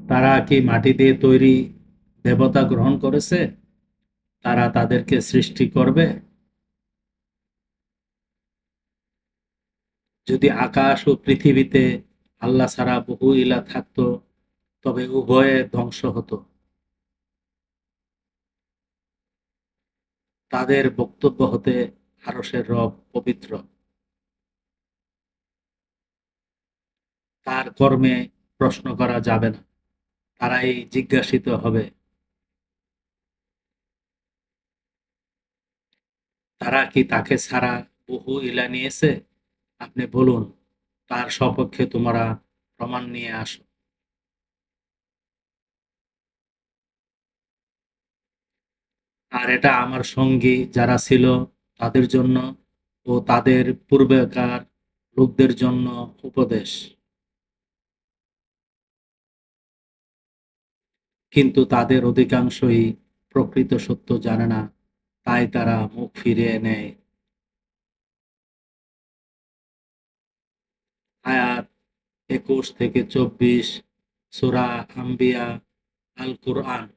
তারা কি মাটি দিয়ে তৈরি দেবতা গ্রহণ করেছে? তারা তাদেরকে সৃষ্টি করবে? যদি আকাশ ও পৃথিবীতে আল্লাহ ছাড়া বহু ইলাহ থাকতো, তবে উভয়ে ধ্বংস হতো। তাদের বক্তব্য হতে আরশের রব পবিত্র, তার কর্মে প্রশ্ন করা যাবে না, তারাই জিজ্ঞাসিত হবে। তারা কি তাকে ছাড়া বহু ইলাহ নিয়েছে? আপনি বলুন, তার সপক্ষে তোমরা প্রমাণ নিয়ে আসো। আর এটা আমার সঙ্গী যারা ছিল তাদের জন্য ও তাদের পূর্বেকার লোকদের জন্য উপদেশ। কিন্তু তাদের অধিকাংশই প্রকৃত সত্য জানে না, তাই তারা মুখ ফিরিয়ে নেয়। আয়াত ২১ থেকে ২৪, সূরা আম্বিয়া, আল কুরআন।